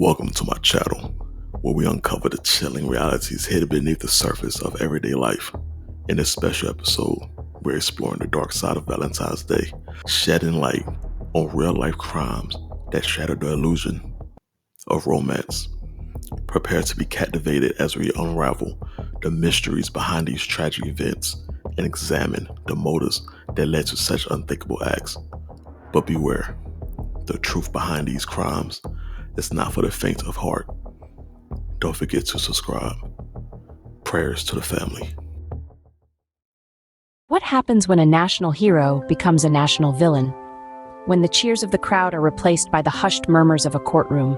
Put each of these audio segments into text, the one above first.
Welcome to my channel, where we uncover the chilling realities hidden beneath the surface of everyday life. In this special episode, we're exploring the dark side of Valentine's Day, shedding light on real-life crimes that shatter the illusion of romance. Prepare to be captivated as we unravel the mysteries behind these tragic events and examine the motives that led to such unthinkable acts. But beware, the truth behind these crimes is not for the faint of heart. Don't forget to subscribe. Prayers to the family. What happens when a national hero becomes a national villain? When the cheers of the crowd are replaced by the hushed murmurs of a courtroom.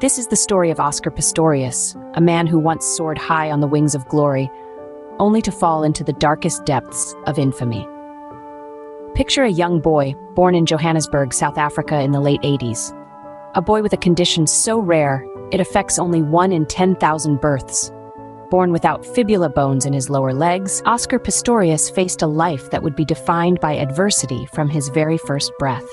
This is the story of Oscar Pistorius, a man who once soared high on the wings of glory, only to fall into the darkest depths of infamy. Picture a young boy born in Johannesburg, South Africa in the late 80s. A boy with a condition so rare, it affects only 1 in 10,000 births. Born without fibula bones in his lower legs, Oscar Pistorius faced a life that would be defined by adversity from his very first breath.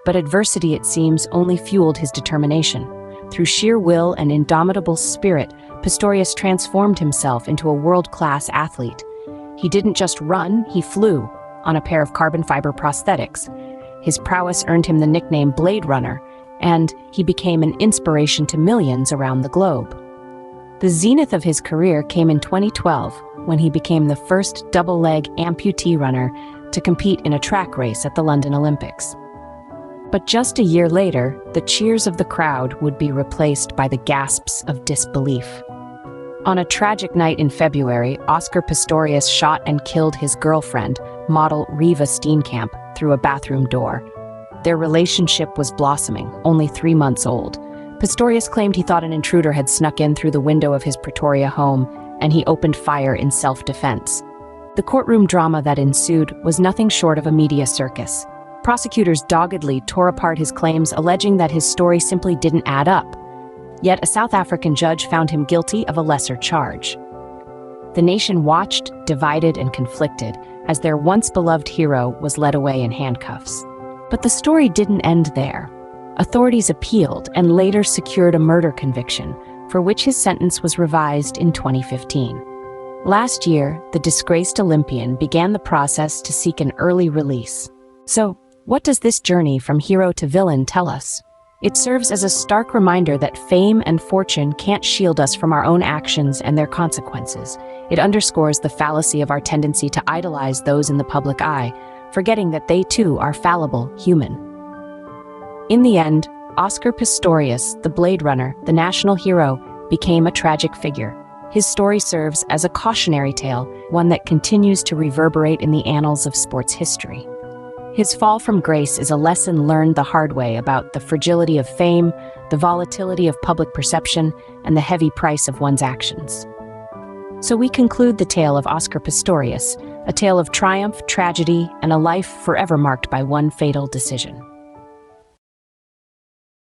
But adversity, it seems, only fueled his determination. Through sheer will and indomitable spirit, Pistorius transformed himself into a world-class athlete. He didn't just run, he flew on a pair of carbon fiber prosthetics. His prowess earned him the nickname Blade Runner, and he became an inspiration to millions around the globe. The zenith of his career came in 2012, when he became the first double-leg amputee runner to compete in a track race at the London Olympics. But just a year later, the cheers of the crowd would be replaced by the gasps of disbelief. On a tragic night in February, Oscar Pistorius shot and killed his girlfriend, model Riva Steenkamp, through a bathroom door. Their relationship was blossoming, only 3 months old. Pistorius claimed he thought an intruder had snuck in through the window of his Pretoria home, and he opened fire in self-defense. The courtroom drama that ensued was nothing short of a media circus. Prosecutors doggedly tore apart his claims, alleging that his story simply didn't add up. Yet a South African judge found him guilty of a lesser charge. The nation watched, divided and conflicted, as their once-beloved hero was led away in handcuffs. But the story didn't end there. Authorities appealed and later secured a murder conviction, for which his sentence was revised in 2015. Last year, the disgraced Olympian began the process to seek an early release. So, what does this journey from hero to villain tell us? It serves as a stark reminder that fame and fortune can't shield us from our own actions and their consequences. It underscores the fallacy of our tendency to idolize those in the public eye, forgetting that they too are fallible, human. In the end, Oscar Pistorius, the Blade Runner, the national hero, became a tragic figure. His story serves as a cautionary tale, one that continues to reverberate in the annals of sports history. His fall from grace is a lesson learned the hard way about the fragility of fame, the volatility of public perception, and the heavy price of one's actions. So we conclude the tale of Oscar Pistorius, a tale of triumph, tragedy, and a life forever marked by one fatal decision.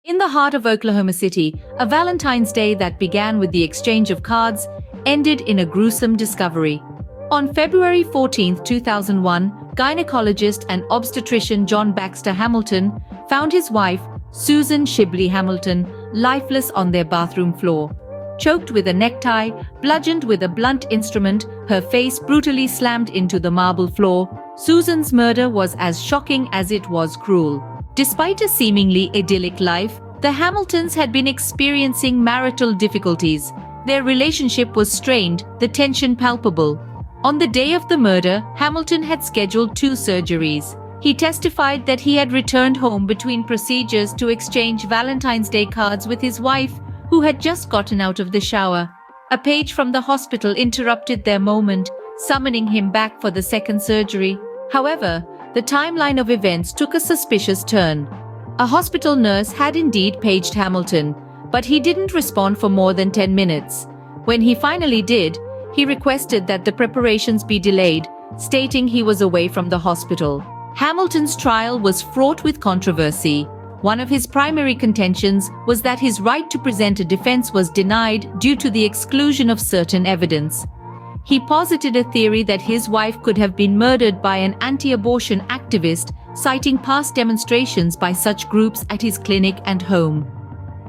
In the heart of Oklahoma City, a Valentine's Day that began with the exchange of cards ended in a gruesome discovery. On February 14, 2001, gynecologist and obstetrician John Baxter Hamilton found his wife, Susan Shibley Hamilton, lifeless on their bathroom floor. Choked with a necktie, bludgeoned with a blunt instrument, her face brutally slammed into the marble floor, Susan's murder was as shocking as it was cruel. Despite a seemingly idyllic life, the Hamiltons had been experiencing marital difficulties. Their relationship was strained, the tension palpable. On the day of the murder, Hamilton had scheduled 2 surgeries. He testified that he had returned home between procedures to exchange Valentine's Day cards with his wife, who had just gotten out of the shower. A page from the hospital interrupted their moment, summoning him back for the second surgery. However, the timeline of events took a suspicious turn. A hospital nurse had indeed paged Hamilton, but he didn't respond for more than 10 minutes. When he finally did, he requested that the preparations be delayed, stating he was away from the hospital. Hamilton's trial was fraught with controversy. One of his primary contentions was that his right to present a defense was denied due to the exclusion of certain evidence. He posited a theory that his wife could have been murdered by an anti-abortion activist, citing past demonstrations by such groups at his clinic and home.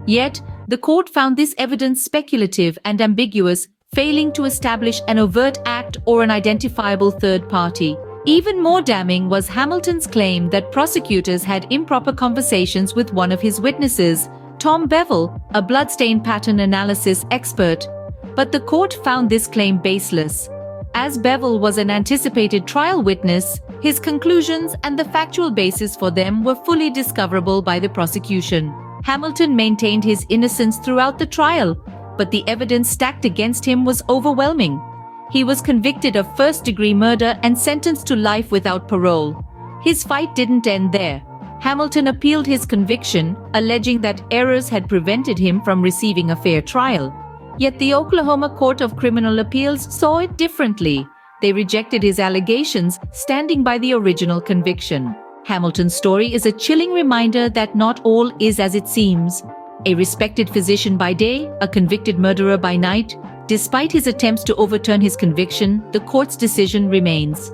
Yet, The court found this evidence speculative and ambiguous, failing to establish an overt act or an identifiable third party. Even more damning was Hamilton's claim that prosecutors had improper conversations with one of his witnesses, Tom Bevel, a bloodstain pattern analysis expert. But the court found this claim baseless. As Bevel was an anticipated trial witness, his conclusions and the factual basis for them were fully discoverable by the prosecution. Hamilton maintained his innocence throughout the trial, but the evidence stacked against him was overwhelming. He was convicted of first-degree murder and sentenced to life without parole. His fight didn't end there. Hamilton appealed his conviction, alleging that errors had prevented him from receiving a fair trial. Yet the Oklahoma Court of Criminal Appeals saw it differently. They rejected his allegations, standing by the original conviction. Hamilton's story is a chilling reminder that not all is as it seems. A respected physician by day, a convicted murderer by night. Despite his attempts to overturn his conviction, the court's decision remains.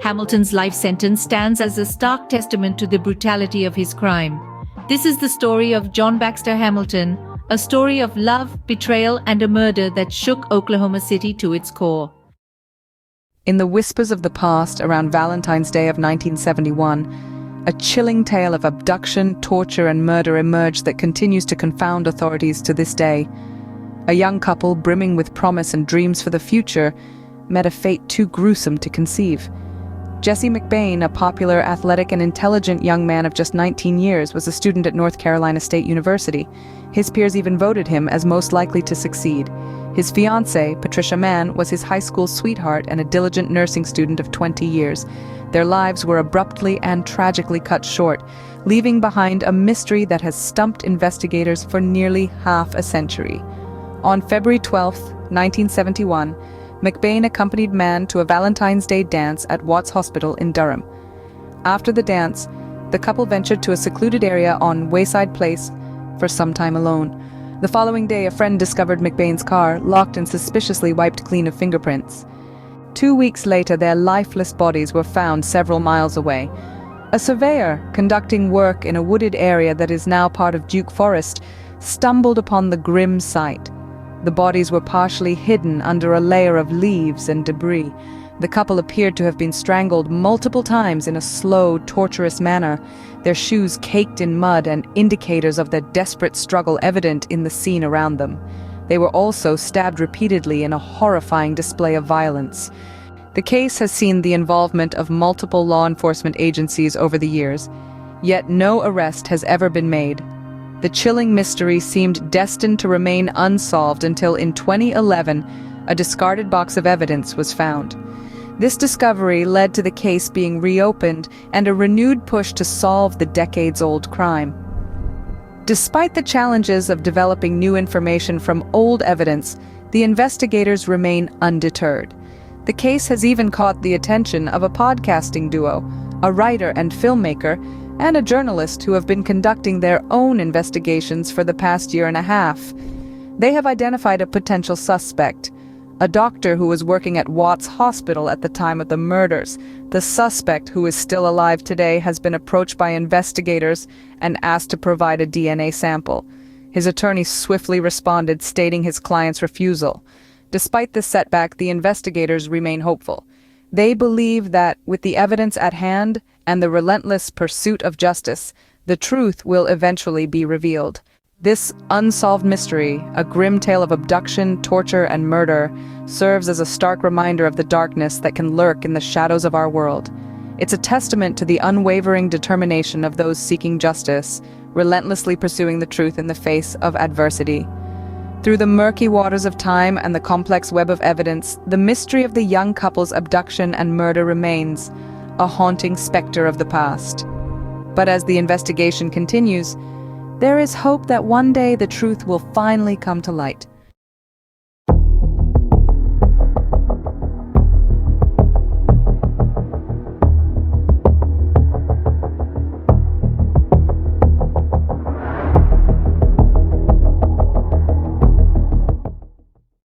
Hamilton's life sentence stands as a stark testament to the brutality of his crime. This is the story of John Baxter Hamilton, a story of love, betrayal, and a murder that shook Oklahoma City to its core. In the whispers of the past around Valentine's Day of 1971, a chilling tale of abduction, torture, and murder emerged that continues to confound authorities to this day. A young couple, brimming with promise and dreams for the future, met a fate too gruesome to conceive. Jesse McBain, a popular, athletic, and intelligent young man of just 19 years, was a student at North Carolina State University. His peers even voted him as most likely to succeed. His fiancée, Patricia Mann, was his high school sweetheart and a diligent nursing student of 20 years. Their lives were abruptly and tragically cut short, leaving behind a mystery that has stumped investigators for nearly half a century. On February 12, 1971, McBain accompanied Mann to a Valentine's Day dance at Watts Hospital in Durham. After the dance, the couple ventured to a secluded area on Wayside Place for some time alone. The following day, a friend discovered McBain's car, locked and suspiciously wiped clean of fingerprints. 2 weeks later, their lifeless bodies were found several miles away. A surveyor, conducting work in a wooded area that is now part of Duke Forest, stumbled upon the grim sight. The bodies were partially hidden under a layer of leaves and debris. The couple appeared to have been strangled multiple times in a slow, torturous manner, their shoes caked in mud and indicators of their desperate struggle evident in the scene around them. They were also stabbed repeatedly in a horrifying display of violence. The case has seen the involvement of multiple law enforcement agencies over the years, yet no arrest has ever been made. The chilling mystery seemed destined to remain unsolved until in 2011, a discarded box of evidence was found. This discovery led to the case being reopened and a renewed push to solve the decades-old crime. Despite the challenges of developing new information from old evidence, the investigators remain undeterred. The case has even caught the attention of a podcasting duo, a writer and filmmaker, and a journalist who have been conducting their own investigations for the past year and a half. They have identified a potential suspect, a doctor who was working at Watts Hospital at the time of the murders. The suspect, who is still alive today, has been approached by investigators and asked to provide a DNA sample. His attorney swiftly responded, stating his client's refusal. Despite this setback, the investigators remain hopeful. They believe that, with the evidence at hand and the relentless pursuit of justice, the truth will eventually be revealed. This unsolved mystery, a grim tale of abduction, torture, and murder, serves as a stark reminder of the darkness that can lurk in the shadows of our world. It's a testament to the unwavering determination of those seeking justice, relentlessly pursuing the truth in the face of adversity. Through the murky waters of time and the complex web of evidence, the mystery of the young couple's abduction and murder remains, a haunting specter of the past. But as the investigation continues, there is hope that one day the truth will finally come to light.